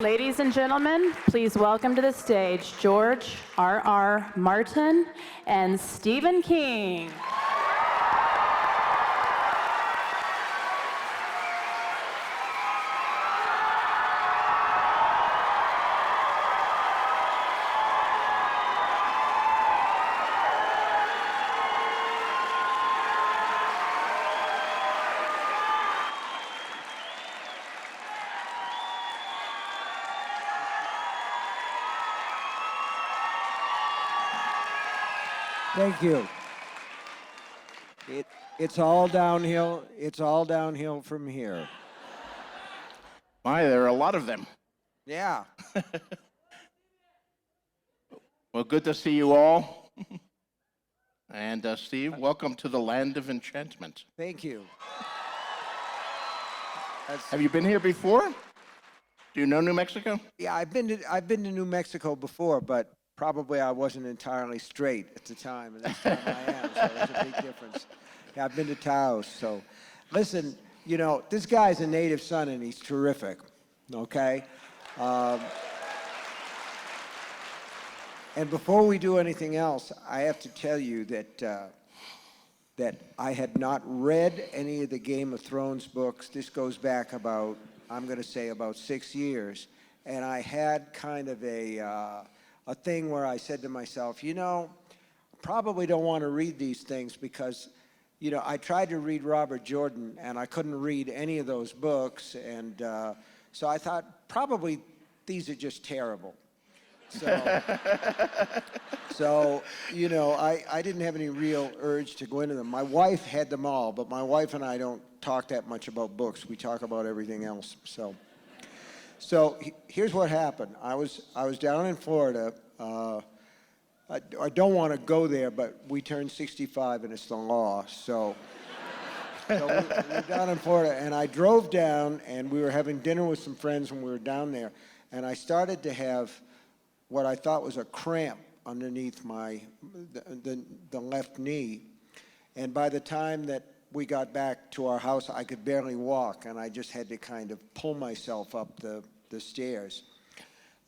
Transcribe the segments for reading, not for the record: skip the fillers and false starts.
Ladies and gentlemen, please welcome to the stage George, R.R., Martin, and Stephen King. Thank you. It's all downhill. It's all downhill from here. My, there are a lot of them. Yeah. Well, good to see you all. And Steve, welcome to the land of enchantment. Thank you. Have you been here before? Do you know New Mexico? Yeah, I've been to New Mexico before, but probably I wasn't entirely straight at the time, and this time I am, so there's a big difference. Yeah, I've been to Taos, so listen, you know, this guy's a native son, and he's terrific, okay? And before we do anything else, I have to tell you that that I had not read any of the Game of Thrones books. This goes back about, I'm going to say about 6 years, and I had kind of a thing where I said to myself, you know, probably don't want to read these things because, you know, I tried to read Robert Jordan and I couldn't read any of those books, and so I thought probably these are just terrible. So, you know, I didn't have any real urge to go into them. My wife had them all, but my wife and I don't talk that much about books. We talk about everything else. So here's what happened. I was down in Florida. I don't want to go there, but we turned 65 and it's the law. So we were down in Florida, and I drove down, and we were having dinner with some friends when we were down there, and I started to have what I thought was a cramp underneath the left knee. And by the time that we got back to our house, I could barely walk, and I just had to kind of pull myself up the stairs.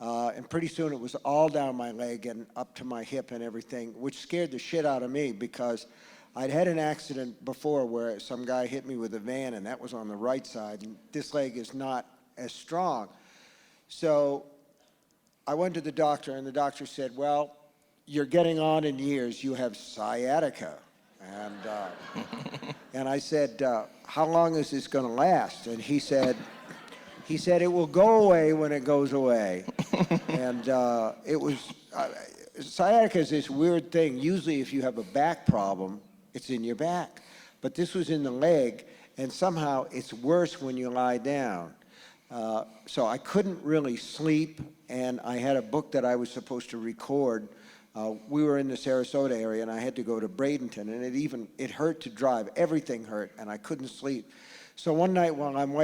And pretty soon it was all down my leg and up to my hip and everything, which scared the shit out of me because I'd had an accident before where some guy hit me with a van, and that was on the right side, and this leg is not as strong. So I went to the doctor, and the doctor said, well, you're getting on in years, you have sciatica. And I said, how long is this going to last? And he said, it will go away when it goes away. And it was, sciatica is this weird thing. Usually if you have a back problem, it's in your back. But this was in the leg, and somehow it's worse when you lie down. So I couldn't really sleep, and I had a book that I was supposed to record. We were in the Sarasota area, and I had to go to Bradenton, and it hurt to drive. Everything hurt, and I couldn't sleep. So one night while I'm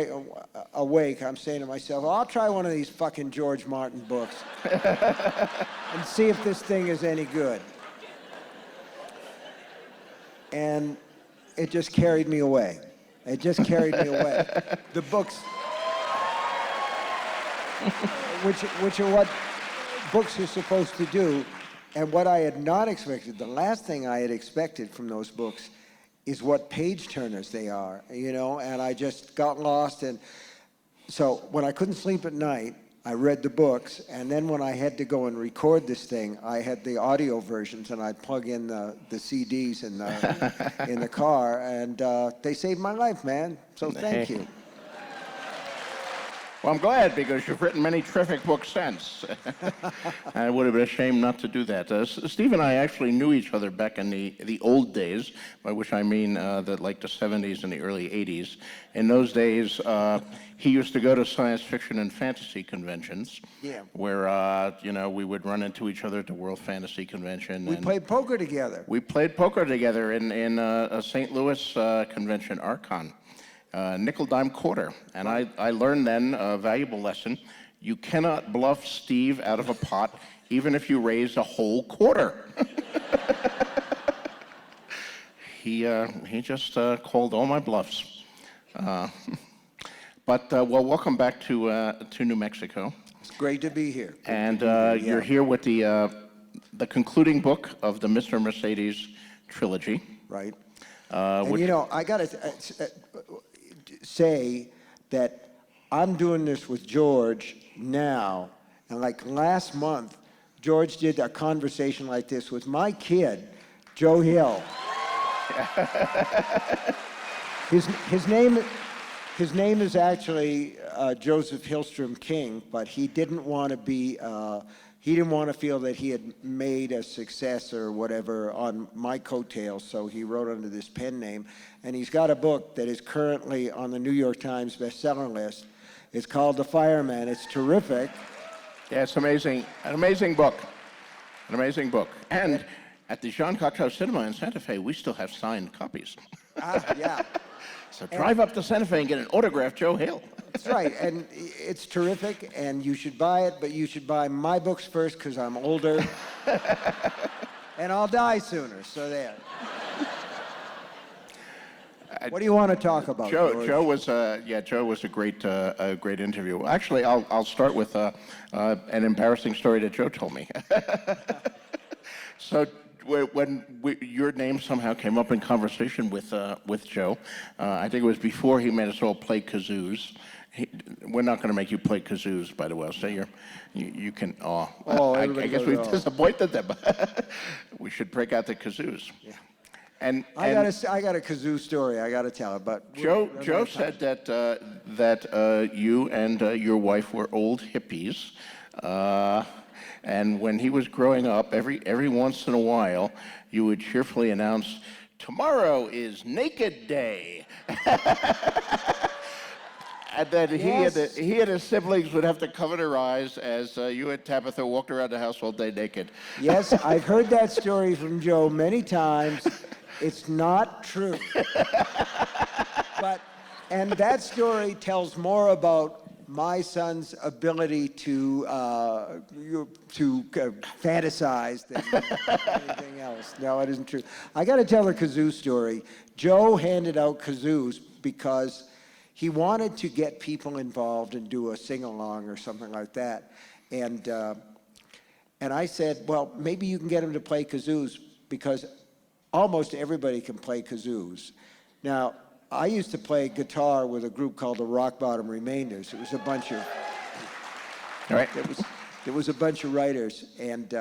awake, I'm saying to myself, well, I'll try one of these fucking George Martin books and see if this thing is any good. And it just carried me away. It just carried me away. The books, which are what books are supposed to do. And what I had not expected, the last thing I had expected from those books is what page turners they are, you know, and I just got lost. And so when I couldn't sleep at night, I read the books, and then when I had to go and record this thing, I had the audio versions, and I'd plug in the CDs in the car, and they saved my life, man, so thank you. Well, I'm glad, because you've written many terrific books since. And it would have been a shame not to do that. Steve and I actually knew each other back in the old days, by which I mean like the 70s and the early 80s. In those days, he used to go to science fiction and fantasy conventions, where you know, we would run into each other at the World Fantasy Convention. We played poker together. We played poker together in a St. Louis convention, Archon. Nickel, dime, quarter. And I learned then a valuable lesson. You cannot bluff Steve out of a pot, even if you raise a whole quarter. He just called all my bluffs. But well, welcome back to New Mexico. It's great to be here. And Yeah. you're here with the concluding book of the Mr. Mercedes trilogy. Right. Which, And you know, I got to say that I'm doing this with George now, and like last month, George did a conversation like this with my kid, Joe Hill. His name is actually Joseph Hillstrom King, but he didn't want to be. He didn't want to feel that he had made a success or whatever on my coattails, so he wrote under this pen name. And he's got a book that is currently on the New York Times bestseller list. It's called The Fireman. It's terrific. yeah, it's amazing. An amazing book. An amazing book. And at the Jean Cocteau Cinema in Santa Fe, we still have signed copies. Yeah. So drive up to Santa Fe and get an autographed Joe Hill. That's right, and it's terrific, and you should buy it, but you should buy my books first because I'm older, and I'll die sooner, so there. What do you want to talk about, George? Joe was a great interview. Actually, I'll start with an embarrassing story that Joe told me. So when your name somehow came up in conversation with Joe, I think it was before he made us all play kazoos. We're not going to make you play kazoos, by the way. So you can. I guess we've disappointed them. We should break out the kazoos. Yeah. And I got a kazoo story I got to tell, but Joe said that you and your wife were old hippies. And when he was growing up, every once in a while, you would cheerfully announce, "Tomorrow is Naked Day." And then Yes. he and his siblings would have to cover their eyes as you and Tabitha walked around the house all day naked. Yes, I've heard that story from Joe many times. It's not true. And that story tells more about my son's ability to fantasize than anything else. No, it isn't true. I got to tell a kazoo story. Joe handed out kazoos because he wanted to get people involved and do a sing-along or something like that. And I said, well, maybe you can get him to play kazoos because almost everybody can play kazoos. Now, I used to play guitar with a group called the Rock Bottom Remainders. It was a bunch of, All right. there was a bunch of writers, and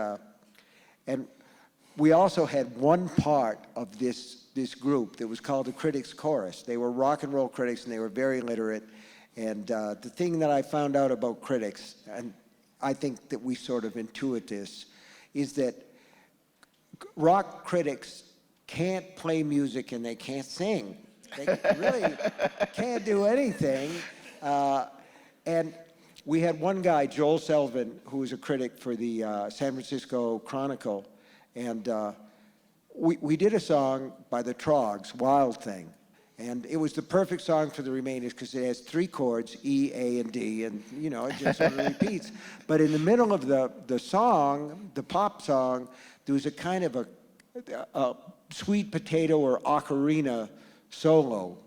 we also had one part of this group that was called the Critics Chorus. They were rock and roll critics, and they were very literate. And the thing that I found out about critics, and I think that we sort of intuit this, is that rock critics can't play music and they can't sing. They really can't do anything. And we had one guy, Joel Selvin, who was a critic for the San Francisco Chronicle, and we did a song by the Trogs, Wild Thing. And it was the perfect song for the Remainders because it has 3 chords, E, A, and D, and you know, it just sort of repeats. But in the middle of the song, the pop song, there was a kind of a sweet potato or ocarina solo,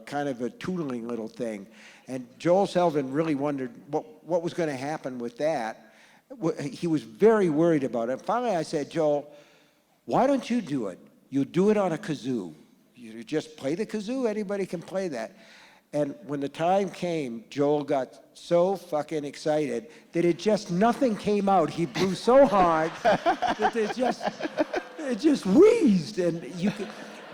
kind of a tootling little thing. And Joel Selvin really wondered what was going to happen with that. He was very worried about it. Finally, I said, Joel, why don't you do it? You do it on a kazoo. You just play the kazoo. Anybody can play that. And when the time came, Joel got so fucking excited that nothing came out. He blew so hard that it just wheezed. And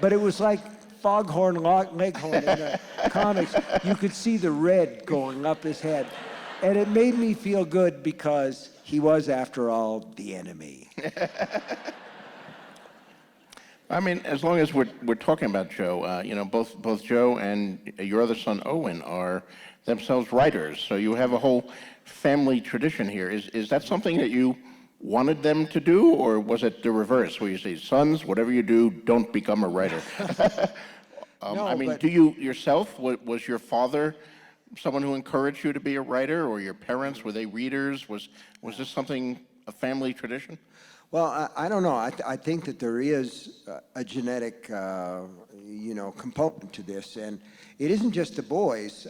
but it was like Foghorn Leghorn in the comics. You could see the red going up his head. And it made me feel good because he was, after all, the enemy. I mean, as long as we're talking about Joe, you know, both Joe and your other son Owen are themselves writers, so you have a whole family tradition here. Is that something that you wanted them to do, or was it the reverse, where you say, sons, whatever you do, don't become a writer? No, I mean, but do you yourself? Was your father someone who encouraged you to be a writer, or your parents, were they readers? Was this something, a family tradition? Well, I don't know. I think that there is a genetic, you know, component to this, and it isn't just the boys.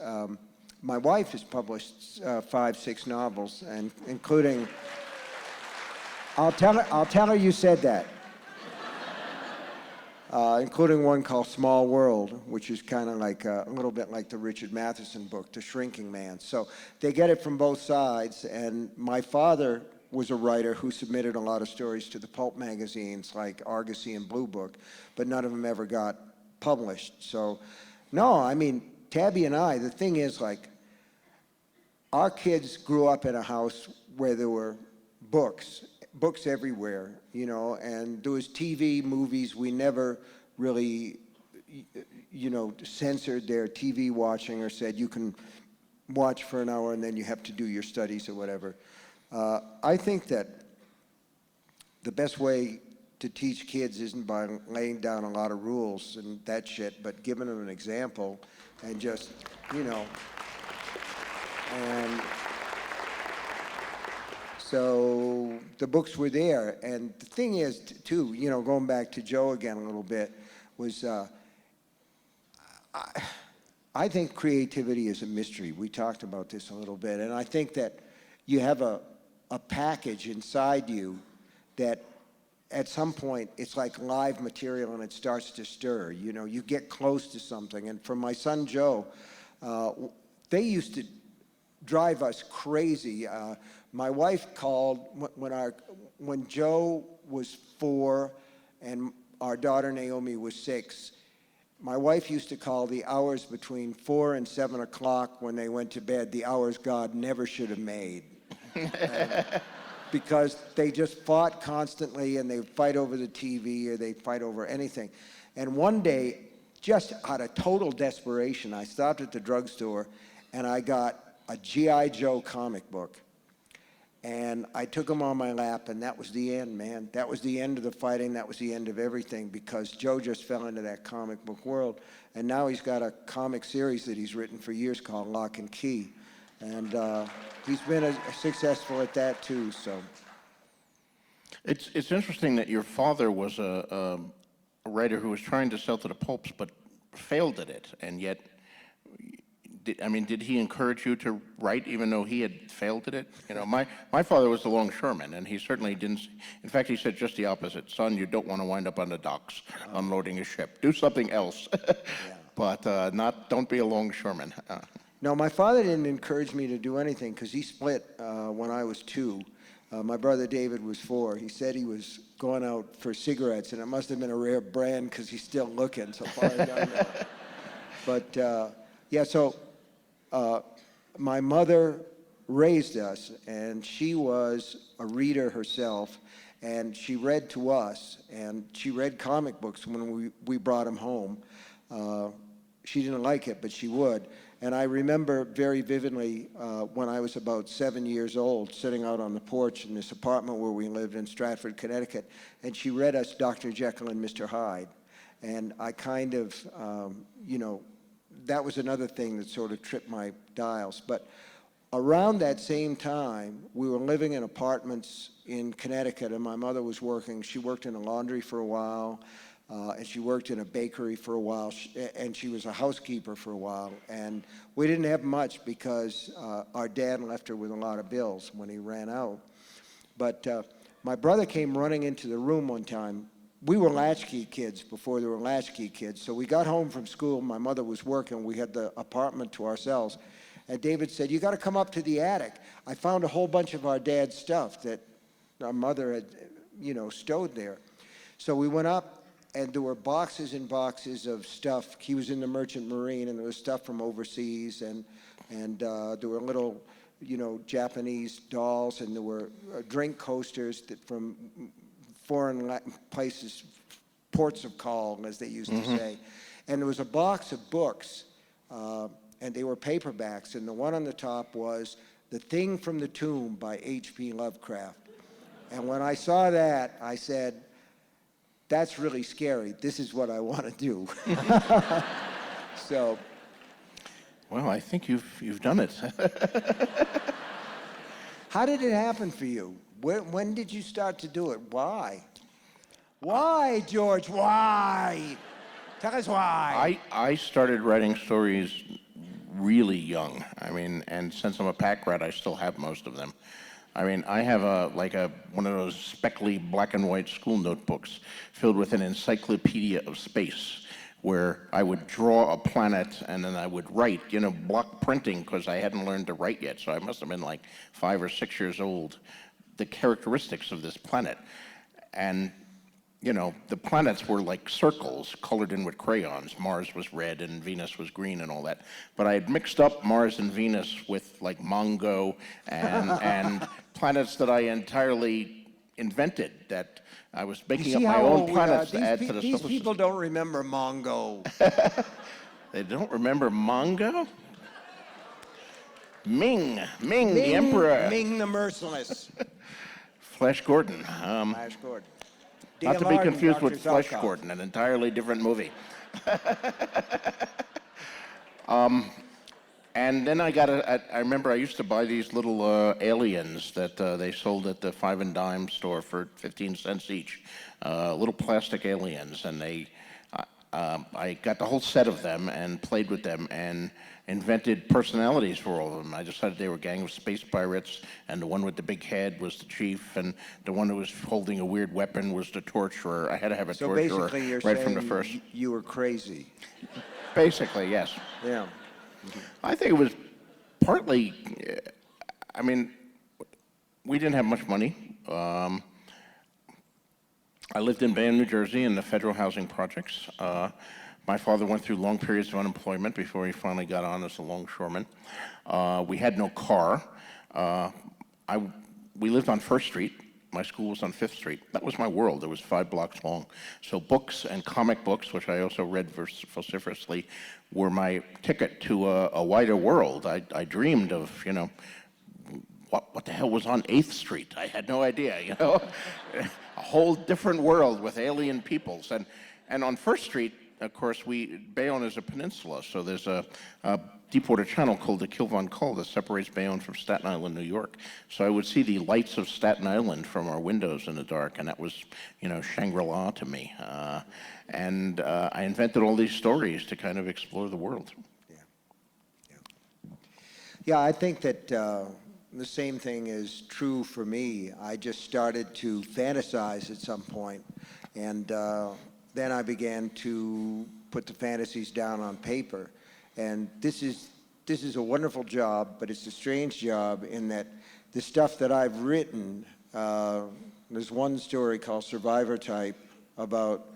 my wife has published 5, 6 novels, and including, I'll tell her you said that. Including one called Small World, which is kind of like a little bit like the Richard Matheson book, The Shrinking Man. So they get it from both sides, and my father was a writer who submitted a lot of stories to the pulp magazines like Argosy and Blue Book, but none of them ever got published. So, no, I mean, Tabby and I, the thing is, like, our kids grew up in a house where there were books everywhere, you know, and there was TV, movies. We never really, you know, censored their TV watching or said you can watch for an hour and then you have to do your studies or whatever. I think that the best way to teach kids isn't by laying down a lot of rules and that shit, but giving them an example and just, you know, and so the books were there. And the thing is, too, you know, going back to Joe again a little bit, was I think creativity is a mystery. We talked about this a little bit. And I think that you have a package inside you that at some point it's like live material and it starts to stir. You know, you get close to something. And for my son Joe, they used to drive us crazy. My wife called when Joe was 4 and our daughter Naomi was 6. My wife used to call the hours between 4 and 7 o'clock when they went to bed the hours God never should have made. Because they just fought constantly, and they'd fight over the TV or they'd fight over anything. And one day, just out of total desperation, I stopped at the drugstore and I got a G.I. Joe comic book. And I took him on my lap, and that was the end, man. That was the end of the fighting. That was the end of everything, because Joe just fell into that comic book world. And now he's got a comic series that he's written for years called Lock and Key. And he's been successful at that, too, so. It's interesting that your father was a writer who was trying to sell to the pulps but failed at it, and yet, did he encourage you to write even though he had failed at it? You know, my father was a longshoreman, and he certainly didn't. In fact, he said just the opposite. Son, you don't want to wind up on the docks unloading a ship. Do something else, but don't be a longshoreman. No, my father didn't encourage me to do anything because he split when I was 2. My brother David was 4. He said he was going out for cigarettes, and it must have been a rare brand because he's still looking, so far as I know. But, yeah, so my mother raised us, and she was a reader herself, and she read to us, and she read comic books when we brought them home. She didn't like it, but she would. And I remember very vividly when I was about 7 years old, sitting out on the porch in this apartment where we lived in Stratford, Connecticut, and she read us Dr. Jekyll and Mr. Hyde. And I kind of, you know, that was another thing that sort of tripped my dials. But around that same time, we were living in apartments in Connecticut, and my mother was working. She worked in a laundry for a while, and she worked in a bakery for a while, and she was a housekeeper for a while. And we didn't have much because our dad left her with a lot of bills when he ran out. But my brother came running into the room one time. We were latchkey kids before there were latchkey kids. So we got home from school. My mother was working. We had the apartment to ourselves. And David said, "You got to come up to the attic. I found a whole bunch of our dad's stuff that our mother had, you know, stowed there." So we went up, and there were boxes and boxes of stuff. He was in the Merchant Marine, and there was stuff from overseas, and there were little, you know, Japanese dolls, and there were drink coasters that from foreign places, ports of call, as they used to say. And there was a box of books, and they were paperbacks, and the one on the top was The Thing from the Tomb by H.P. Lovecraft. And when I saw that, I said, that's really scary. This is what I want to do. So. Well, I think you've done it. How did it happen for you? When did you start to do it? Why? Why, George? Why? Tell us why. I started writing stories really young. I mean, and since I'm a pack rat, I still have most of them. I mean, I have one of those speckly black and white school notebooks filled with an encyclopedia of space, where I would draw a planet and then I would write, you know, block printing, because I hadn't learned to write yet, so I must have been like 5 or 6 years old, the characteristics of this planet. And, you know, the planets were like circles colored in with crayons. Mars was red and Venus was green and all that. But I had mixed up Mars and Venus with like Mongo and planets that I entirely invented, that I was making up my own planets to add to the solar system. These people don't remember Mongo. They don't remember Mongo? Ming, the Emperor. Ming the Merciless. Flash Gordon. Flash Gordon. Not to be Dale confused Arden, with Dr. Flash Zelkoff. Gordon, an entirely different movie. And then I I remember I used to buy these little aliens that they sold at the 5 and dime store for 15 cents each. Little plastic aliens, and I got the whole set of them and played with them and invented personalities for all of them. I decided they were a gang of space pirates, and the one with the big head was the chief, and the one who was holding a weird weapon was the torturer. I had to have a So torturer basically, you're right saying from the first. you were crazy. Basically, yes. Yeah. I think it was partly, I mean, we didn't have much money. I lived in Bayonne, New Jersey, in the federal housing projects. My father went through long periods of unemployment before he finally got on as a longshoreman. We had no car. We lived on First Street. My school was on Fifth Street. That was my world. It was 5 blocks long. So books and comic books, which I also read vociferously, were my ticket to a wider world. I dreamed of, you know, what the hell was on 8th Street? I had no idea, you know? A whole different world with alien peoples. And on First Street, of course, Bayonne is a peninsula, so there's a deepwater channel called the Kilvan Col that separates Bayonne from Staten Island, New York. So I would see the lights of Staten Island from our windows in the dark, and that was, you know, Shangri-La to me. And I invented all these stories to kind of explore the world. Yeah, I think that the same thing is true for me. I just started to fantasize at some point, and then I began to put the fantasies down on paper. And this is a wonderful job, but it's a strange job in that the stuff that I've written, there's one story called Survivor Type about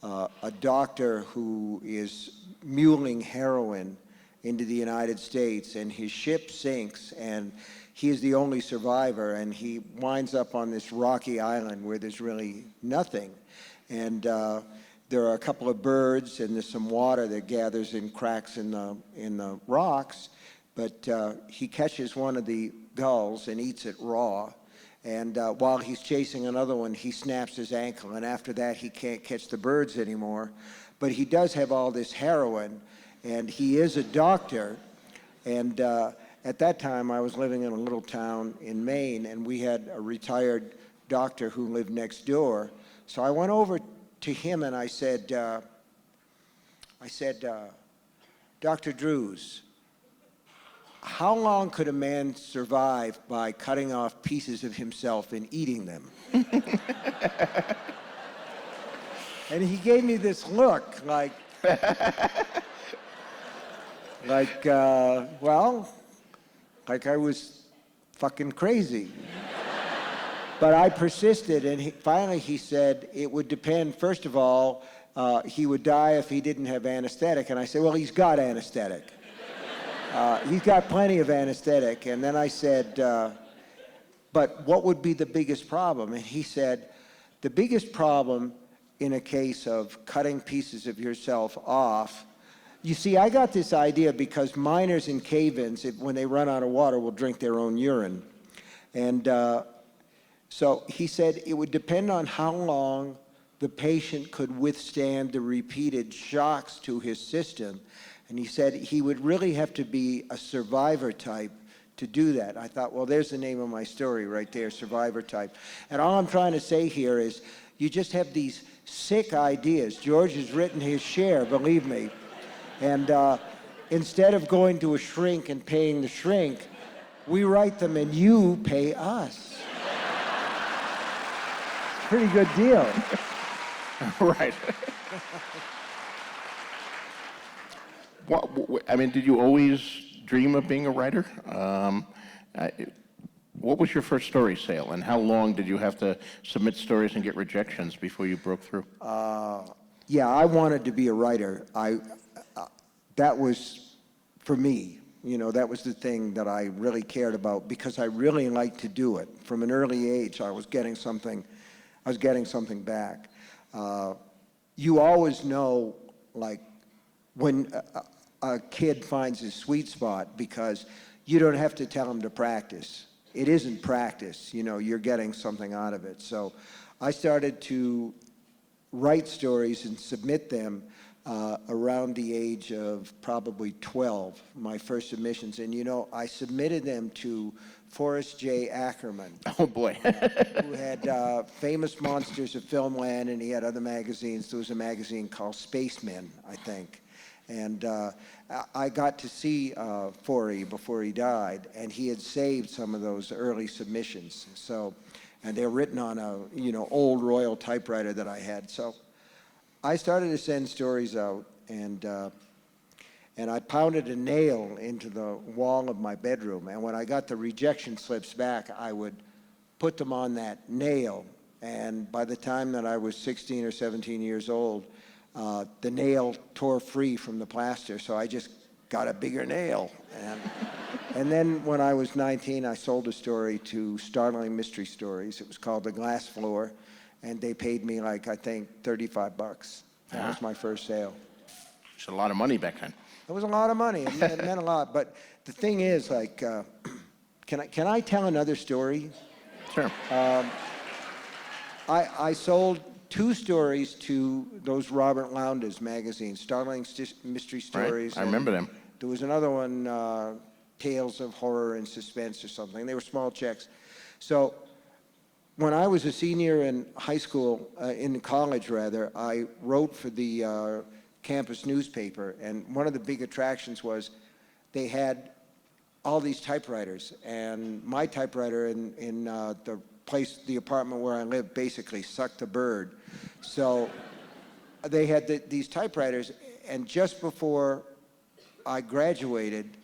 a doctor who is muling heroin into the United States, and his ship sinks, and he is the only survivor, and he winds up on this rocky island where there's really nothing. And there are a couple of birds, and there's some water that gathers in cracks in the rocks, but he catches one of the gulls and eats it raw. And while he's chasing another one, he snaps his ankle, and after that he can't catch the birds anymore. But he does have all this heroin, and he is a doctor. And at that time, I was living in a little town in Maine, and we had a retired doctor who lived next door. So I went over to him and I said, Dr. Drews, how long could a man survive by cutting off pieces of himself and eating them? And he gave me this look like, well, like I was fucking crazy. But I persisted, and finally he said it would depend. First of all, he would die if he didn't have anesthetic. And I said, well, he's got anesthetic. He's got plenty of anesthetic. And then I said, but what would be the biggest problem? And he said, the biggest problem in a case of cutting pieces of yourself off, you see, I got this idea because miners in cave-ins, when they run out of water, will drink their own urine. And so he said it would depend on how long the patient could withstand the repeated shocks to his system. And he said he would really have to be a survivor type to do that. I thought, well, there's the name of my story right there, Survivor Type. And all I'm trying to say here is you just have these sick ideas. George has written his share, believe me. And instead of going to a shrink and paying the shrink, we write them and you pay us. Pretty good deal. Right. I mean, did you always dream of being a writer? What was your first story sale, and how long did you have to submit stories and get rejections before you broke through? Yeah, I wanted to be a writer. That was, for me, that was the thing that I really cared about because I really liked to do it. From an early age, I was getting something back. You always know, like, when a kid finds his sweet spot because you don't have to tell him to practice. It isn't practice, you're getting something out of it. So I started to write stories and submit them around the age of probably 12, my first submissions. And I submitted them to Forrest J. Ackerman. Oh boy. Who had Famous Monsters of Filmland, and he had other magazines. There was a magazine called Spacemen, I think. And I got to see Forey before he died, and he had saved some of those early submissions. So, and they're written on a old Royal typewriter that I had. So I started to send stories out, and I pounded a nail into the wall of my bedroom. And when I got the rejection slips back, I would put them on that nail. And by the time that I was 16 or 17 years old, the nail tore free from the plaster, so I just got a bigger nail. And then when I was 19, I sold a story to Startling Mystery Stories. It was called The Glass Floor, and they paid me, like, I think, $35. That was my first sale. It's a lot of money back then. It was a lot of money. It meant a lot. But the thing is, like, can I tell another story? Sure. I sold 2 stories to those Robert Lowndes magazines, Startling Mystery Stories. Right. I remember them. There was another one, Tales of Horror and Suspense or something. They were small checks. So when I was a senior in high school, in college rather, I wrote for the campus newspaper, and one of the big attractions was they had all these typewriters, and my typewriter in the apartment where I lived basically sucked a bird. So they had these typewriters, and just before I graduated,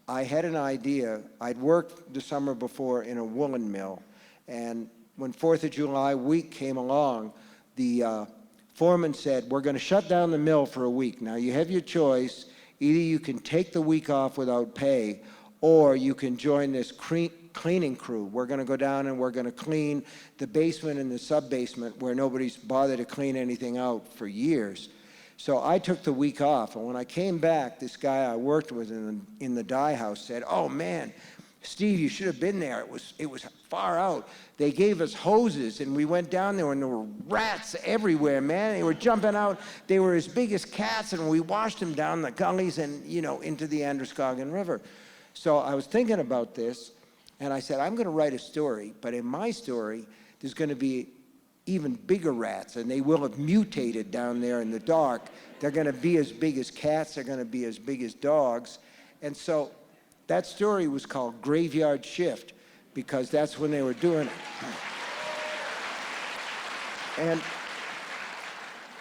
I had an idea. I'd worked the summer before in a woolen mill, and when 4th of July week came along, the foreman said, "We're going to shut down the mill for a week. Now you have your choice. Either you can take the week off without pay, or you can join this cleaning crew. We're going to go down and we're going to clean the basement and the sub-basement where nobody's bothered to clean anything out for years." So I took the week off, and when I came back, this guy I worked with in the dye house said, "Oh man, Steve, you should have been there. It was far out. They gave us hoses, and we went down there, and there were rats everywhere, man. They were jumping out. They were as big as cats, and we washed them down the gullies and into the Androscoggin River." So I was thinking about this, and I said, I'm going to write a story, but in my story, there's going to be even bigger rats, and they will have mutated down there in the dark. They're going to be as big as cats. They're going to be as big as dogs. And so that story was called Graveyard Shift, because that's when they were doing it.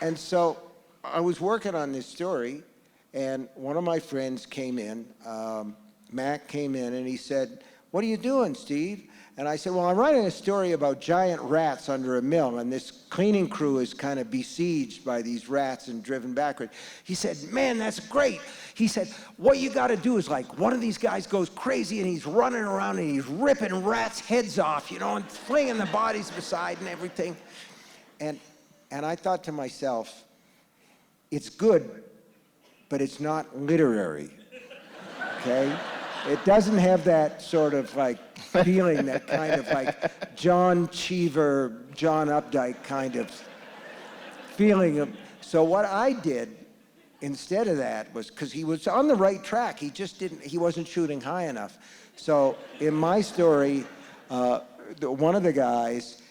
And so I was working on this story, and one of my friends came in, Mac came in, and he said, "What are you doing, Steve?" And I said, "Well, I'm writing a story about giant rats under a mill, and this cleaning crew is kind of besieged by these rats and driven backward." He said, "Man, that's great." He said, "What you got to do is, like, one of these guys goes crazy and he's running around and he's ripping rats' heads off, and flinging the bodies beside and everything." And I thought to myself, it's good, but it's not literary, okay? It doesn't have that sort of like feeling, that kind of like John Cheever, John Updike kind of feeling. So what I did instead of that was, because he was on the right track, he wasn't shooting high enough. So in my story, one of the guys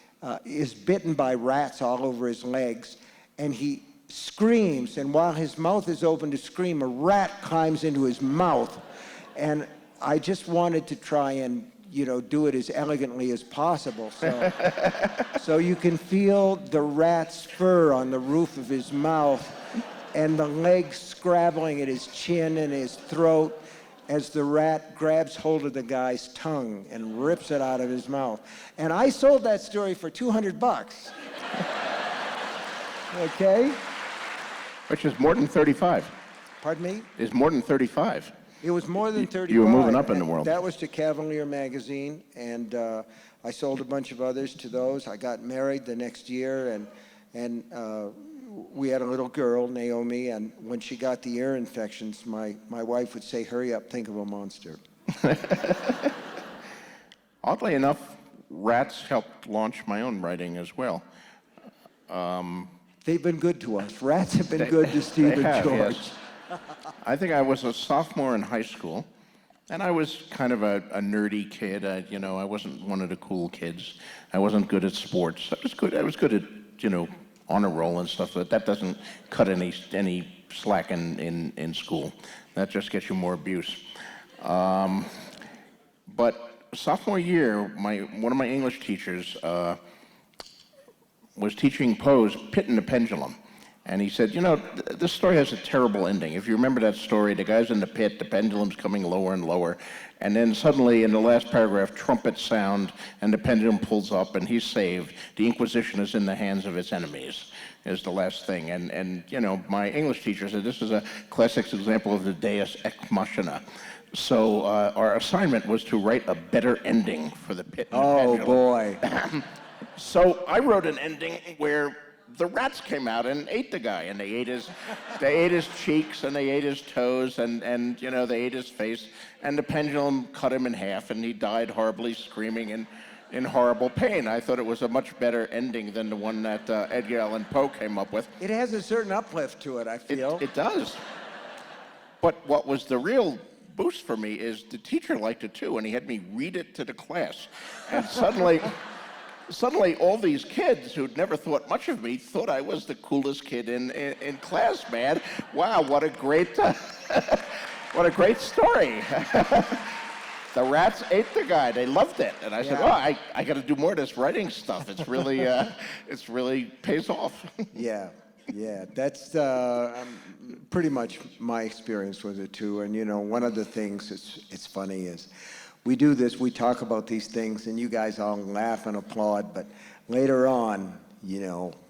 is bitten by rats all over his legs, and he screams, and while his mouth is open to scream, a rat climbs into his mouth. And I just wanted to try and, do it as elegantly as possible. So you can feel the rat's fur on the roof of his mouth and the legs scrabbling at his chin and his throat as the rat grabs hold of the guy's tongue and rips it out of his mouth. And I sold that story for $200. Okay? Which is more than 35. Pardon me? Is more than 35. It was more than 35. You were moving up in the world. That was to Cavalier magazine, and I sold a bunch of others to those. I got married the next year, and we had a little girl, Naomi, and when she got the ear infections, my wife would say, "Hurry up, think of a monster." Oddly enough, rats helped launch my own writing as well. They've been good to us. Rats have been good to Steve and George. Yes. I think I was a sophomore in high school, and I was kind of a nerdy kid. I wasn't one of the cool kids. I wasn't good at sports. I was good at, honor roll and stuff, but that doesn't cut any slack in school. That just gets you more abuse. But sophomore year, one of my English teachers was teaching Poe's Pit and the Pendulum. And he said, this story has a terrible ending. If you remember that story, the guy's in the pit, the pendulum's coming lower and lower, and then suddenly in the last paragraph, trumpets sound, and the pendulum pulls up, and he's saved. The Inquisition is in the hands of its enemies, is the last thing. And my English teacher said, this is a classic example of the Deus ex machina. So our assignment was to write a better ending for the pit and the pendulum. Oh, boy. So I wrote an ending where the rats came out and ate the guy, and they ate his cheeks, and they ate his toes, and they ate his face, and the pendulum cut him in half, and he died horribly, screaming in horrible pain. I thought it was a much better ending than the one that Edgar Allan Poe came up with. It has a certain uplift to it, I feel. It does. But what was the real boost for me is the teacher liked it too, and he had me read it to the class, and suddenly all these kids who'd never thought much of me thought I was the coolest kid in class, man. Wow, what a great story. The rats ate the guy. They loved it. And I said, I got to do more of this writing stuff. It's really pays off. Yeah, that's pretty much my experience with it too. And one of the things it's funny is we do this, we talk about these things, and you guys all laugh and applaud, but later on,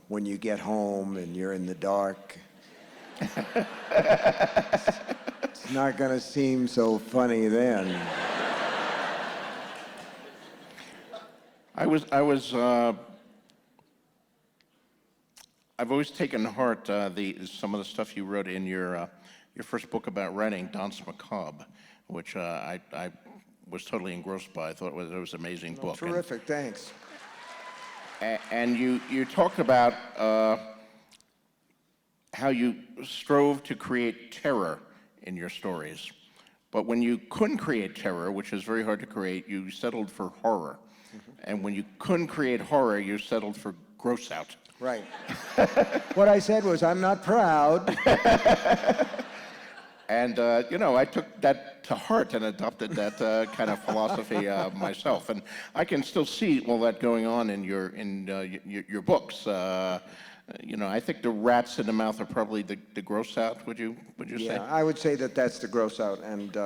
when you get home and you're in the dark, it's not going to seem so funny then. I've always taken to heart some of the stuff you wrote in your first book about writing, Danse Macabre, which I was totally engrossed by. I thought it was an amazing book. Terrific, thanks. And you talked about how you strove to create terror in your stories. But when you couldn't create terror, which is very hard to create, you settled for horror. Mm-hmm. And when you couldn't create horror, you settled for gross out. Right. What I said was, I'm not proud. And, I took that to heart and adopted that kind of philosophy myself. And I can still see all that going on in your books. I think the rats in the mouth are probably the gross out, would you say? Yeah, I would say that's the gross out. And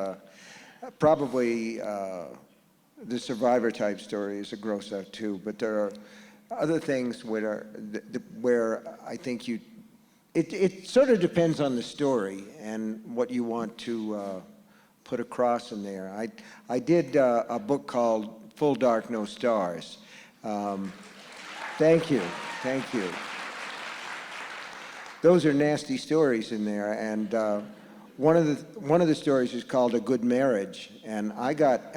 probably the survivor type story is a gross out too. But there are other things where I think it sort of depends on the story and what you want to put across in there. I did a book called Full Dark, No Stars. Thank you. Those are nasty stories in there, and one of the stories is called A Good Marriage, and I got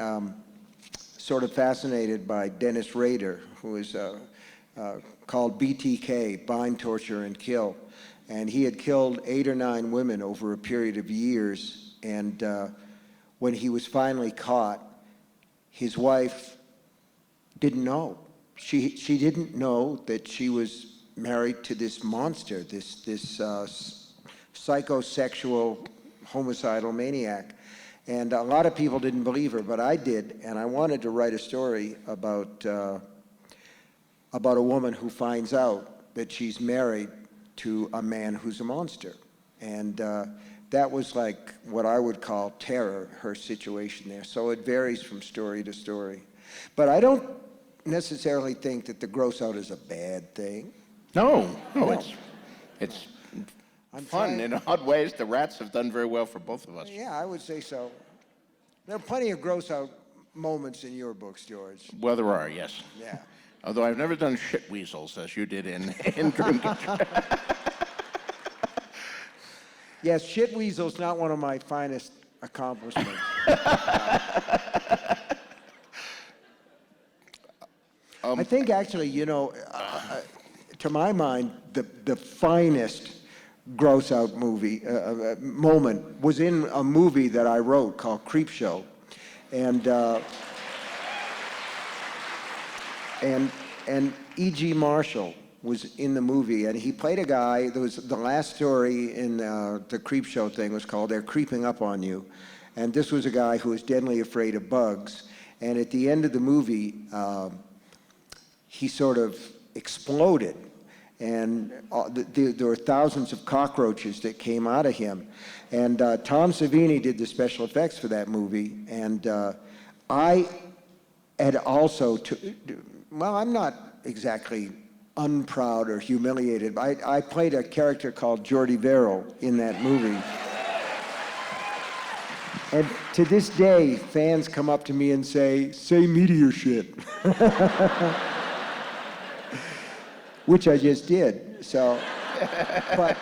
sort of fascinated by Dennis Rader, who is called BTK, Bind, Torture, and Kill. And he had killed 8 or 9 women over a period of years. And when he was finally caught, his wife didn't know. She didn't know that she was married to this monster, this psychosexual, homicidal maniac. And a lot of people didn't believe her, but I did, and I wanted to write a story about a woman who finds out that she's married to a man who's a monster. And that was like what I would call terror, her situation there. So it varies from story to story. But I don't necessarily think that the gross out is a bad thing. No, No. it's I'm fun trying- in odd ways. The rats have done very well for both of us. Yeah, I would say so. There are plenty of gross out moments in your books, George. Well, there are, yes. Yeah. Although I've never done shit weasels as you did in Dream Catcher. Yes, shit weasel's not one of my finest accomplishments. I think actually, you know, to my mind, the finest gross out movie moment was in a movie that I wrote called Creepshow, and E.G. Marshall was in the movie, and he played a guy. There was the last story in the Creepshow thing was called "They're Creeping Up on You," and this was a guy who was deadly afraid of bugs. And at the end of the movie, he sort of exploded, and there were thousands of cockroaches that came out of him. And Tom Savini did the special effects for that movie, and I had also, well, I'm not exactly unproud or humiliated, but I played a character called Jordy Verrill in that movie. And to this day, fans come up to me and say meteor shit. Which I just did. So, but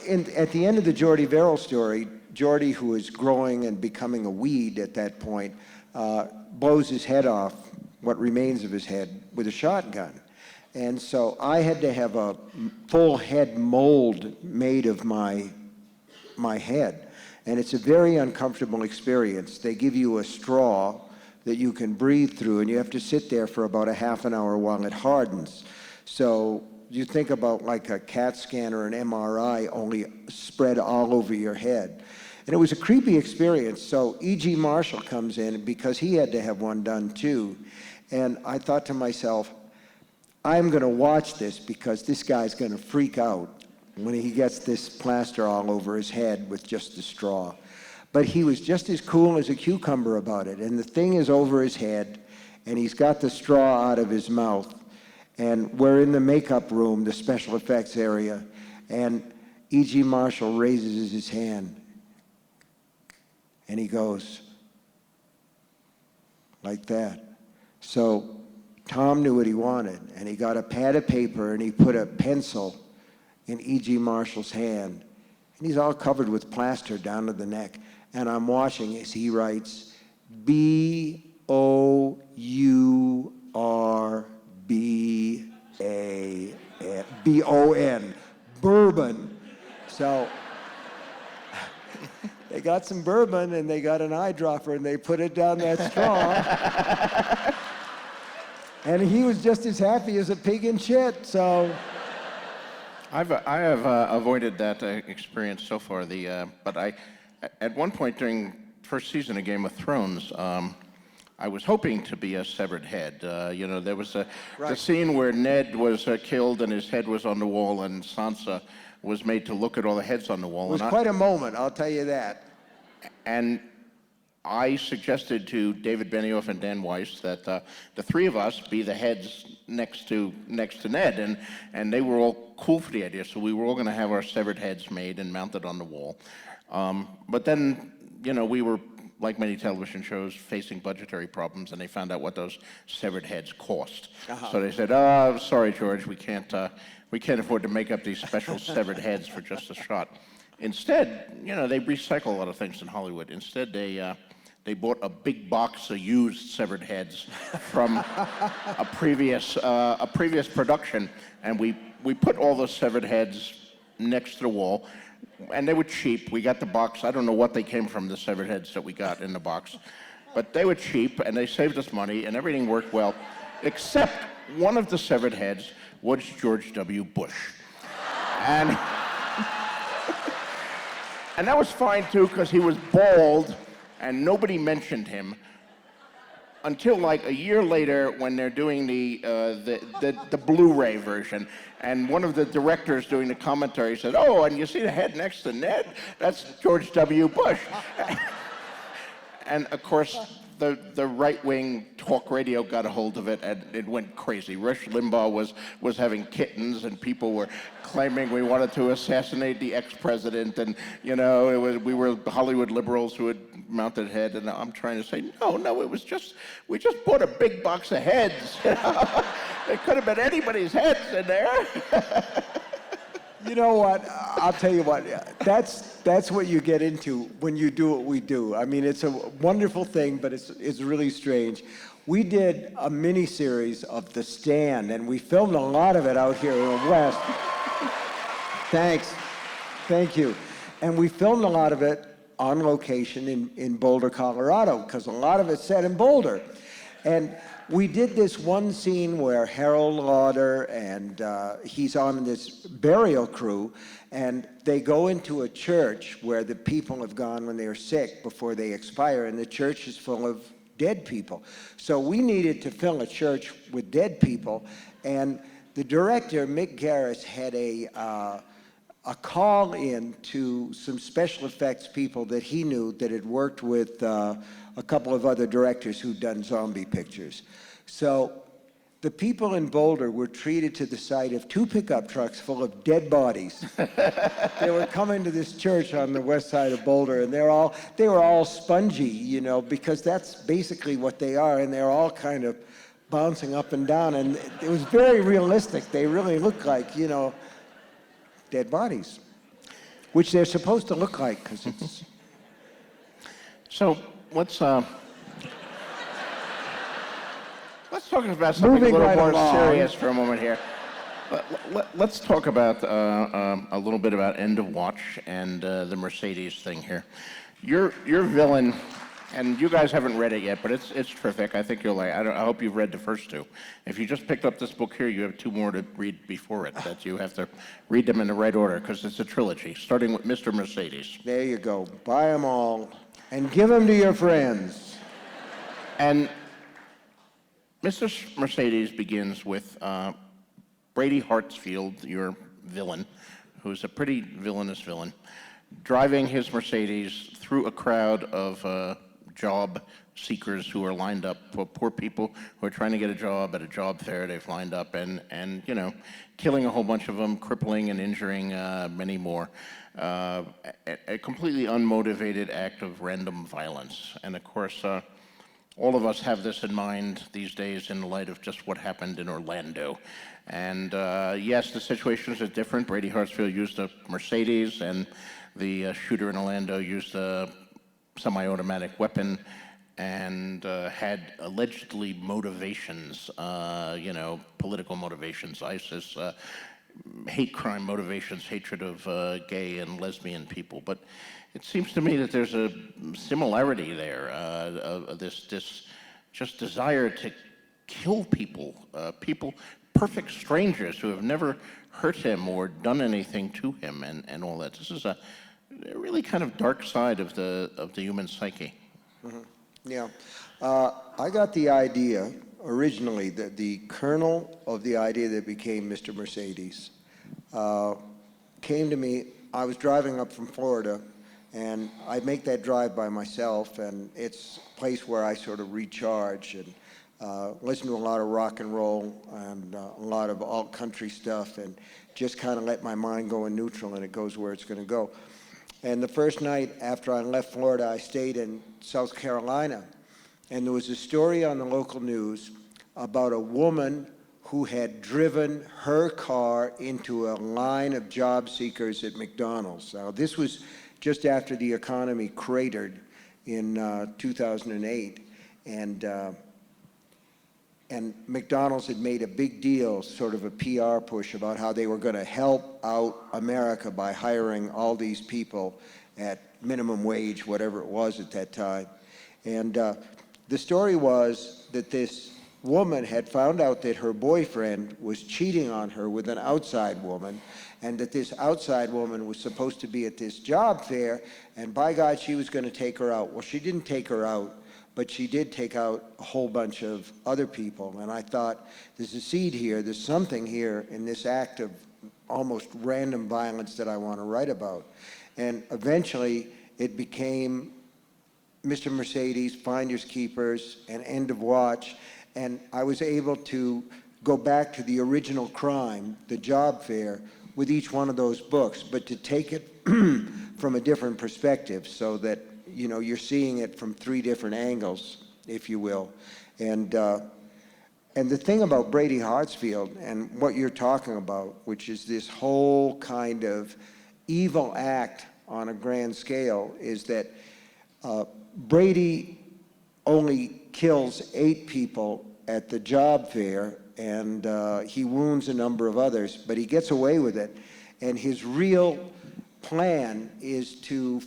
at the end of the Jordy Verrill story, Jordy, who is growing and becoming a weed at that point, blows his head off, what remains of his head, with a shotgun. And so I had to have a full head mold made of my head. And it's a very uncomfortable experience. They give you a straw that you can breathe through, and you have to sit there for about a half an hour while it hardens. So you think about like a CAT scan or an MRI, only spread all over your head. And it was a creepy experience. So E.G. Marshall comes in because he had to have one done too. And I thought to myself, I'm going to watch this because this guy's going to freak out when he gets this plaster all over his head with just the straw. But he was just as cool as a cucumber about it. And the thing is over his head, and he's got the straw out of his mouth. And we're in the makeup room, the special effects area, and E.G. Marshall raises his hand, and he goes like that. So Tom knew what he wanted, and he got a pad of paper, and he put a pencil in E.G. Marshall's hand, and he's all covered with plaster down to the neck. And I'm watching as he writes, B-O-U-R-B-A-B-O-N, bourbon. So they got some bourbon, and they got an eyedropper, and they put it down that straw. And he was just as happy as a pig in shit, so. I have avoided that experience so far. But at one point during first season of Game of Thrones, I was hoping to be a severed head. You know, there was the scene where Ned was killed and his head was on the wall, and Sansa was made to look at all the heads on the wall. It was quite a moment, I'll tell you that. And I suggested to David Benioff and Dan Weiss that the three of us be the heads next to Ned, and they were all cool for the idea. So we were all going to have our severed heads made and mounted on the wall. But then, you know, we were, like many television shows, facing budgetary problems, and they found out what those severed heads cost. So they said, sorry, George, we can't afford to make up these special severed heads for just a shot. Instead, you know, they recycle a lot of things in Hollywood. Instead, they bought a big box of used severed heads from a previous production, and we put all those severed heads next to the wall, and they were cheap. We got the box. I don't know what they came from, the severed heads that we got in the box, but they were cheap, and they saved us money, and everything worked well, except one of the severed heads was George W. Bush. And, and that was fine too, because he was bald and nobody mentioned him until like a year later when they're doing the Blu-ray version. And one of the directors doing the commentary said, "Oh, and you see the head next to Ned? That's George W. Bush." And of course, the right-wing talk radio got a hold of it, and it went crazy. Rush Limbaugh was having kittens, and people were claiming we wanted to assassinate the ex-president, and we were Hollywood liberals who had mounted a head. And I'm trying to say, no, it was just we just bought a big box of heads. It could have been anybody's heads in there. You know what? I'll tell you what. That's what you get into when you do what we do. I mean, it's a wonderful thing, but it's really strange. We did a mini-series of The Stand, and we filmed a lot of it out here in the West. Thanks. Thank you. And we filmed a lot of it on location in Boulder, Colorado, because a lot of it's set in Boulder. And we did this one scene where Harold Lauder and he's on this burial crew, and they go into a church where the people have gone when they are sick before they expire, and the church is full of dead people. So we needed to fill a church with dead people, and the director, Mick Garris, had a call in to some special effects people that he knew that had worked with a couple of other directors who'd done zombie pictures. So the people in Boulder were treated to the sight of 2 pickup trucks full of dead bodies. They were coming to this church on the west side of Boulder, and they were all spongy, because that's basically what they are, and they're all kind of bouncing up and down, and it was very realistic. They really looked like, dead bodies, which they're supposed to look like, because it's... So let's talk about something Moving a little right more along. serious for a moment here. Let's talk about a little bit about End of Watch and the Mercedes thing here. Your villain, and you guys haven't read it yet, but it's terrific. I think you'll like. I hope you've read the first 2. If you just picked up this book here, you have 2 more to read before it. That you have to read them in the right order, because it's a trilogy, starting with Mr. Mercedes. There you go. Buy them all and give them to your friends. And Mr. Mercedes begins with Brady Hartsfield, your villain, who's a pretty villainous villain, driving his Mercedes through a crowd of job seekers who are lined up, poor people who are trying to get a job at a job fair. They've lined up and killing a whole bunch of them, crippling and injuring many more. A completely unmotivated act of random violence. And of course, all of us have this in mind these days in light of just what happened in Orlando. And yes, the situations are different. Brady Hartsfield used a Mercedes, and the shooter in Orlando used a semi-automatic weapon and had allegedly motivations, political motivations, ISIS, hate crime motivations, hatred of gay and lesbian people. But it seems to me that there's a similarity there, this just desire to kill people, perfect strangers who have never hurt him or done anything to him, and all that. This is a really kind of dark side of the human psyche. Mm-hmm. Yeah. I got the idea originally, that the kernel of the idea that became Mr. Mercedes came to me. I was driving up from Florida, and I make that drive by myself, and it's a place where I sort of recharge and listen to a lot of rock and roll and a lot of alt country stuff, and just kind of let my mind go in neutral, and it goes where it's going to go. And the first night after I left Florida, I stayed in South Carolina, and there was a story on the local news about a woman who had driven her car into a line of job seekers at McDonald's. Now, this was just after the economy cratered in 2008, and McDonald's had made a big deal, sort of a PR push, about how they were going to help out America by hiring all these people at minimum wage, whatever it was at that time. And the story was that this woman had found out that her boyfriend was cheating on her with an outside woman, and that this outside woman was supposed to be at this job fair, and by God, she was going to take her out. Well, she didn't take her out, but she did take out a whole bunch of other people. And I thought, there's a seed here, there's something here in this act of almost random violence that I want to write about. And eventually, it became Mr. Mercedes, Finders Keepers, and End of Watch. And I was able to go back to the original crime, the job fair, with each one of those books, but to take it from a different perspective so that, you know, you're seeing it from 3 different angles, if you will. And the thing about Brady Hartsfield and what you're talking about, which is this whole kind of evil act on a grand scale, is that Brady only kills 8 people at the job fair, and he wounds a number of others, but he gets away with it. And his real plan is to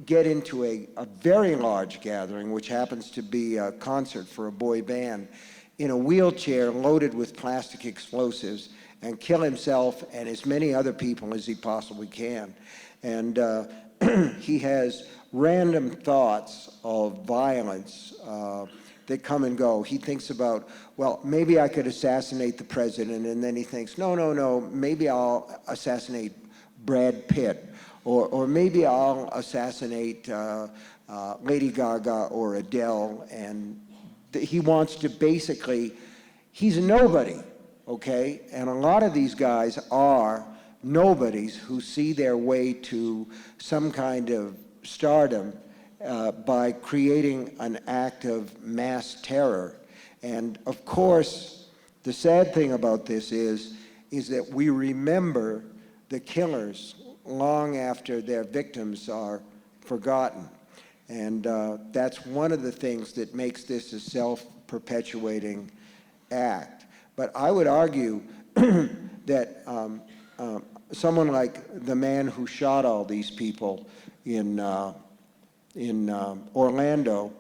get into a very large gathering, which happens to be a concert for a boy band, in a wheelchair loaded with plastic explosives, and kill himself and as many other people as he possibly can. And he has random thoughts of violence that come and go. He thinks about, well, maybe I could assassinate the president, and then he thinks, no, maybe I'll assassinate Brad Pitt, or maybe I'll assassinate Lady Gaga or Adele, and he wants to basically, he's a nobody, okay? And a lot of these guys are nobodies who see their way to some kind of stardom by creating an act of mass terror. And of course, the sad thing about this is that we remember the killers long after their victims are forgotten. And that's one of the things that makes this a self-perpetuating act. But I would argue that someone like the man who shot all these people in Orlando,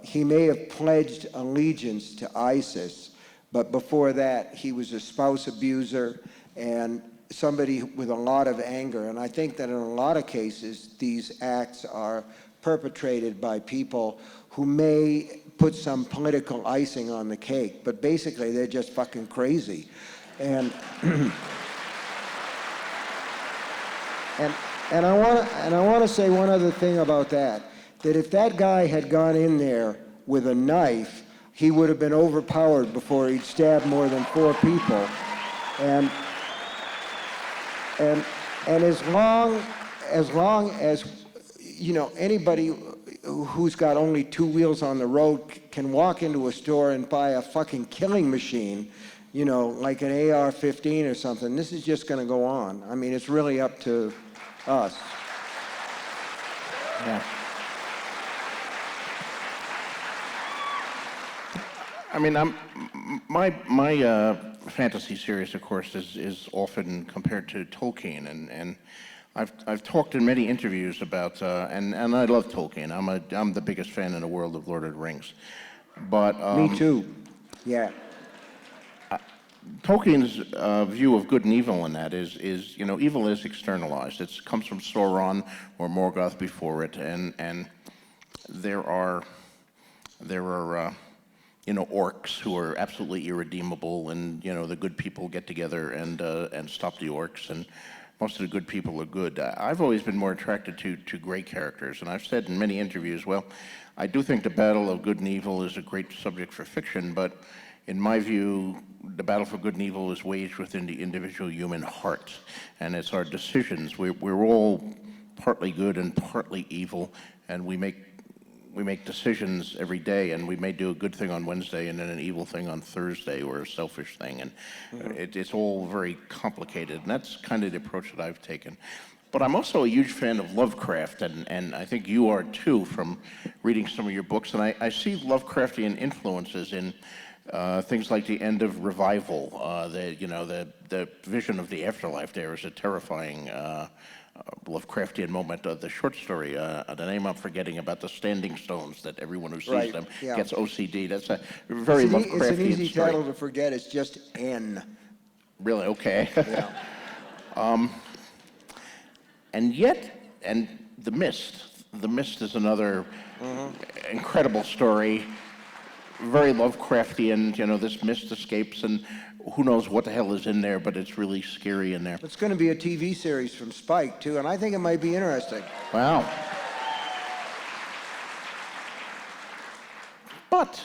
he may have pledged allegiance to ISIS, but before that, he was a spouse abuser and somebody with a lot of anger. And I think that in a lot of cases, these acts are perpetrated by people who may put some political icing on the cake, but basically they're just fucking crazy. And and I want to say one other thing about that if that guy had gone in there with a knife, he would have been overpowered before he'd stabbed more than 4 people. And as long as you know, anybody who's got only 2 wheels on the road can walk into a store and buy a fucking killing machine, you know, like an AR-15 or something, this is just going to go on. I mean, it's really up to us. Yeah. I mean, my fantasy series, of course, is often compared to Tolkien, and I've talked in many interviews about, and I love Tolkien. I'm the biggest fan in the world of Lord of the Rings, but me too. Yeah. Tolkien's view of good and evil in that is you know, evil is externalized. It comes from Sauron or Morgoth before it, and there are you know, orcs who are absolutely irredeemable, and you know, the good people get together and stop the orcs, and most of the good people are good. I've always been more attracted to gray characters, and I've said in many interviews, well, I do think the battle of good and evil is a great subject for fiction, but in my view, the battle for good and evil is waged within the individual human heart, and it's our decisions. We're all partly good and partly evil, and we make decisions every day, and we may do a good thing on Wednesday and then an evil thing on Thursday, or a selfish thing, and it's all very complicated, and that's kind of the approach that I've taken. But I'm also a huge fan of Lovecraft, and I think you are too, from reading some of your books, and I see Lovecraftian influences in things like the end of revival, the vision of the afterlife there is a terrifying Lovecraftian moment. The short story, the name I'm forgetting, about the standing stones that everyone who sees them gets OCD. That's a very Lovecraftian story. It's an easy title to forget. It's just N. Really? Okay. Yeah. And The Mist. The Mist is another incredible story. Very Lovecraftian. This mist escapes, and who knows what the hell is in there, but it's really scary in there. It's going to be a TV series from Spike, too, and I think it might be interesting. Wow. But,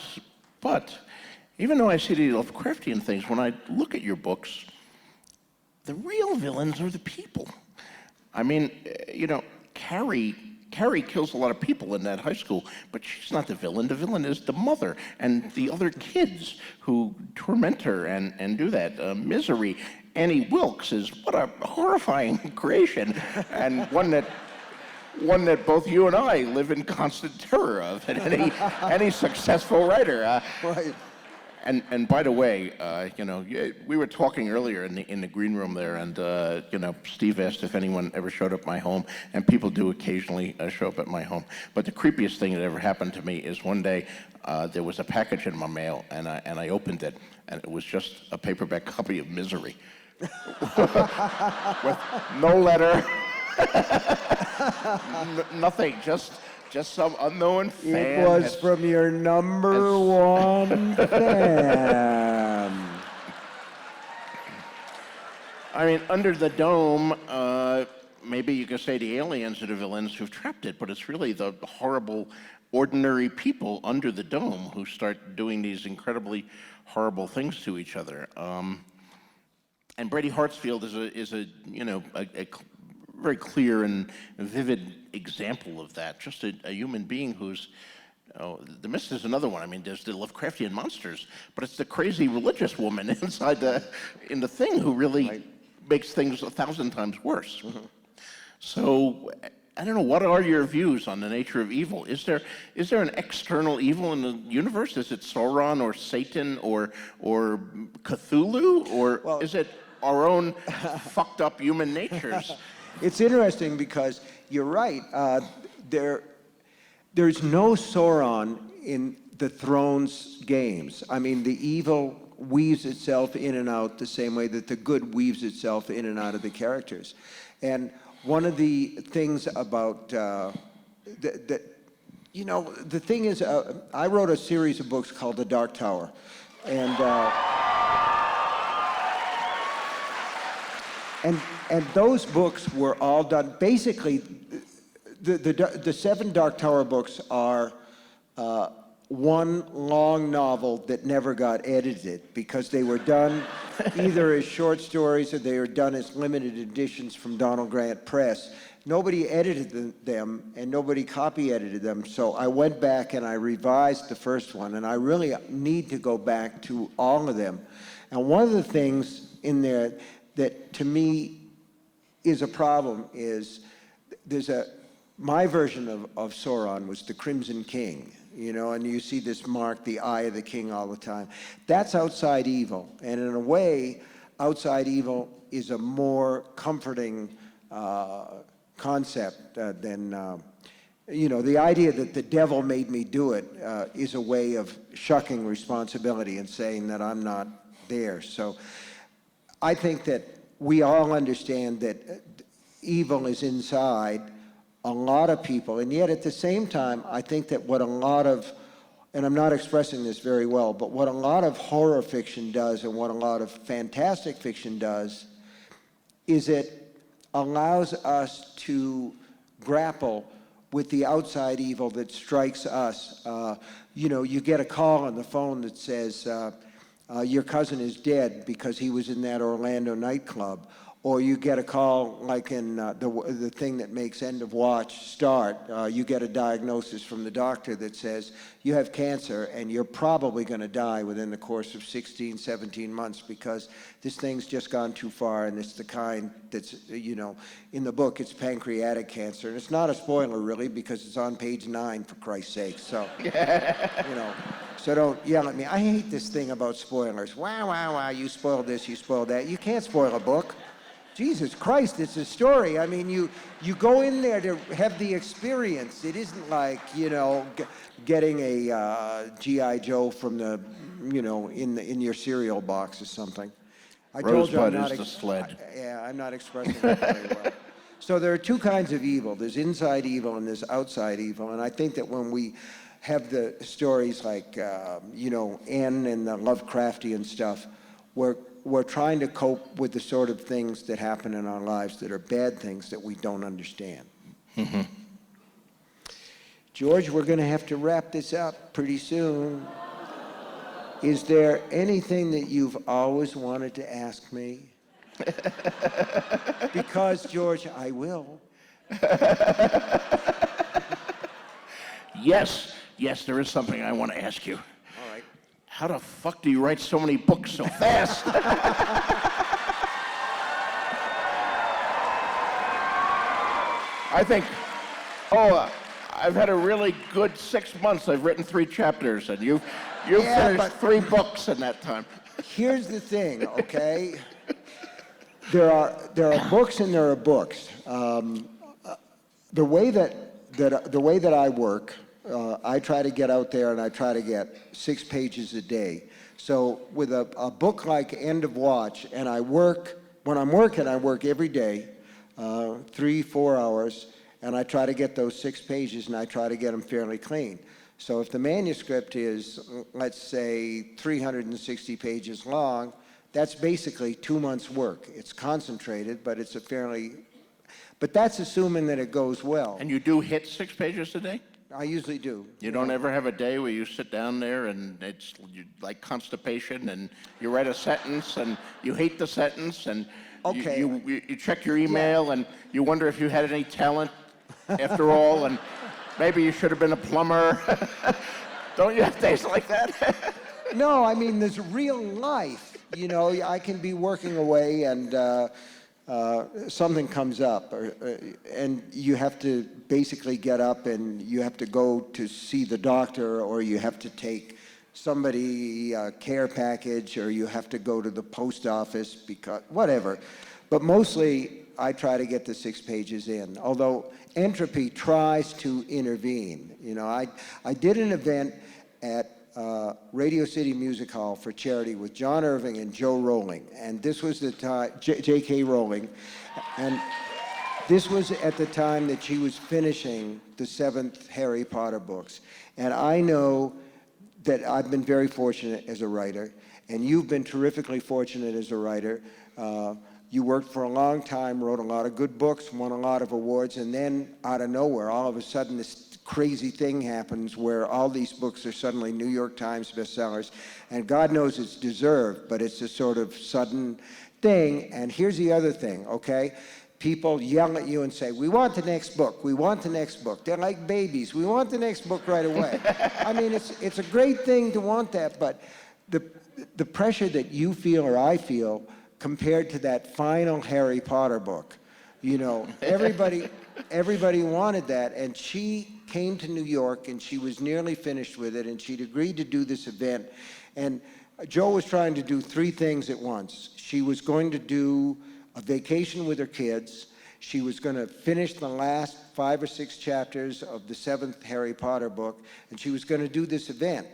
even though I see the Lovecraftian things, when I look at your books, the real villains are the people. I mean, Carrie kills a lot of people in that high school, but she's not the villain. The villain is the mother and the other kids who torment her and do that. Misery. Annie Wilkes is what a horrifying creation, and one that both you and I live in constant terror of, and any successful writer. Right. And by the way, we were talking earlier in the green room there, and Steve asked if anyone ever showed up at my home, and people do occasionally show up at my home. But the creepiest thing that ever happened to me is one day there was a package in my mail, and I opened it, and it was just a paperback copy of Misery, with no letter, nothing, just some unknown fan. It was from your number one fan. I mean, Under the Dome, maybe you could say the aliens are the villains who've trapped it, but it's really the horrible, ordinary people under the dome who start doing these incredibly horrible things to each other. And Brady Hartsfield is a very clear and vivid example of that. Just a human being who's, The Mist is another one. I mean, there's the Lovecraftian monsters, but it's the crazy religious woman inside in the thing who really makes things 1,000 times worse. So, I don't know, what are your views on the nature of evil? Is there an external evil in the universe? Is it Sauron or Satan or Cthulhu? Or is it our own fucked up human natures? It's interesting because you're right. There's no Sauron in the Thrones games. I mean, the evil weaves itself in and out the same way that the good weaves itself in and out of the characters. And one of the things about the thing is, I wrote a series of books called The Dark Tower, and those books were all done. Basically, the 7 Dark Tower books are one long novel that never got edited because they were done either as short stories or they were done as limited editions from Donald Grant Press. Nobody edited them and nobody copy edited them. So I went back and I revised the first one, and I really need to go back to all of them. And one of the things in there that to me is a problem is my version of Sauron was the Crimson King, and you see this mark, the Eye of the King, all the time. That's outside evil, and in a way, outside evil is a more comforting concept than, the idea that the devil made me do it is a way of shucking responsibility and saying that I'm not there. So I think that we all understand that evil is inside a lot of people, and yet at the same time, I think that what a lot of, and I'm not expressing this very well, but what a lot of horror fiction does and what a lot of fantastic fiction does is it allows us to grapple with the outside evil that strikes us. You get a call on the phone that says, your cousin is dead because he was in that Orlando nightclub, or you get a call like in the thing that makes end of watch start. You get a diagnosis from the doctor that says you have cancer and you're probably going to die within the course of 16, 17 months because this thing's just gone too far, and it's the kind that's, you know, in the book it's pancreatic cancer. And it's not a spoiler really because it's on page 9, for Christ's sake. So, you know, so don't yell at me. I hate this thing about spoilers. Wow, wow, wow, you spoiled this, you spoiled that. You can't spoil a book. Jesus Christ, it's a story. I mean, you go in there to have the experience. It isn't like, you know, getting a G.I. Joe from the, you know, in your cereal box or something. I told you I'm not is the sled. I'm not expressing that very well. So there are two kinds of evil. There's inside evil and there's outside evil. And I think that when we have the stories like, you know, N and the Lovecraftian stuff, we're trying to cope with the sort of things that happen in our lives that are bad things that we don't understand. Mm-hmm. George, we're going to have to wrap this up pretty soon. Is there anything that you've always wanted to ask me? Because, George, I will. Yes, there is something I want to ask you. All right. How the fuck do you write so many books so fast? I think, I've had a really good 6 months. I've written 3 chapters, and you've finished 3 books in that time. Here's the thing, okay? There are books and there are books. The way that I work, I try to get out there and I try to get 6 pages a day. So with a book like End of Watch, and when I'm working, I work every day, 3-4 hours, and I try to get those 6 pages and I try to get them fairly clean. So if the manuscript is, let's say, 360 pages long, that's basically 2 months' work. It's concentrated, but it's but that's assuming that it goes well. And you do hit 6 pages a day? I usually do. You don't ever have a day where you sit down there and it's like constipation and you write a sentence and you hate the sentence and you check your email and you wonder if you had any talent after all, and maybe you should have been a plumber. Don't you have days like that? No, I mean, there's real life. You know, I can be working away and something comes up, and you have to basically get up and you have to go to see the doctor, or you have to take somebody a care package, or you have to go to the post office, because whatever. But mostly I try to get the 6 pages in, although entropy tries to intervene. You know, I did an event at Radio City Music Hall for charity with John Irving and Joe Rowling, and this was the time, J.K. Rowling, and this was at the time that she was finishing the 7th Harry Potter books. And I know that I've been very fortunate as a writer, and you've been terrifically fortunate as a writer. You worked for a long time, wrote a lot of good books, won a lot of awards, and then out of nowhere, all of a sudden, this crazy thing happens where all these books are suddenly New York Times bestsellers, and God knows it's deserved, but it's a sort of sudden thing. And here's the other thing, okay? People yell at you and say, we want the next book, we want the next book. They're like babies, we want the next book right away. I mean, it's a great thing to want that, but the pressure that you feel or I feel compared to that final Harry Potter book, you know, everybody wanted that, and she came to New York and she was nearly finished with it, and she'd agreed to do this event. And Joe was trying to do 3 things at once. She was going to do a vacation with her kids. She was going to finish the last 5 or 6 chapters of the 7th Harry Potter book, and she was going to do this event.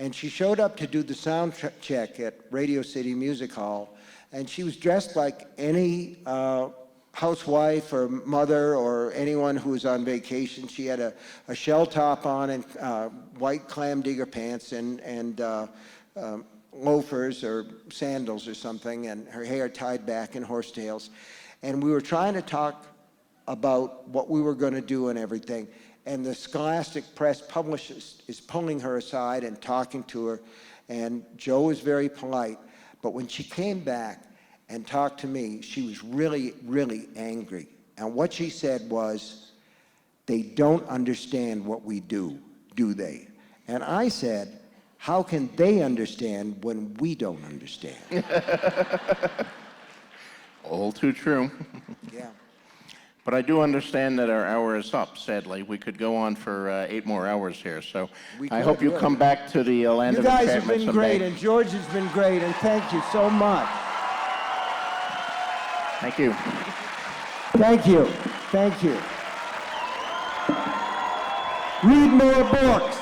And she showed up to do the sound check at Radio City Music Hall, and she was dressed like any housewife or mother or anyone who was on vacation. She had a shell top on and white clam digger pants and loafers or sandals or something, and her hair tied back in horsetails. And we were trying to talk about what we were going to do and everything. And the Scholastic Press publisher is pulling her aside and talking to her. And Joe was very polite. But when she came back and talked to me, she was really, really angry. And what she said was, they don't understand what we do they? And I said, how can they understand when we don't understand? All too true. Yeah. But I do understand that our hour is up, sadly. We could go on for 8 more hours here, so I hope you come back to the land You of guys enchantment have been someday. great, and George has been great, and thank you so much. Thank you. Thank you. Thank you. Read more books.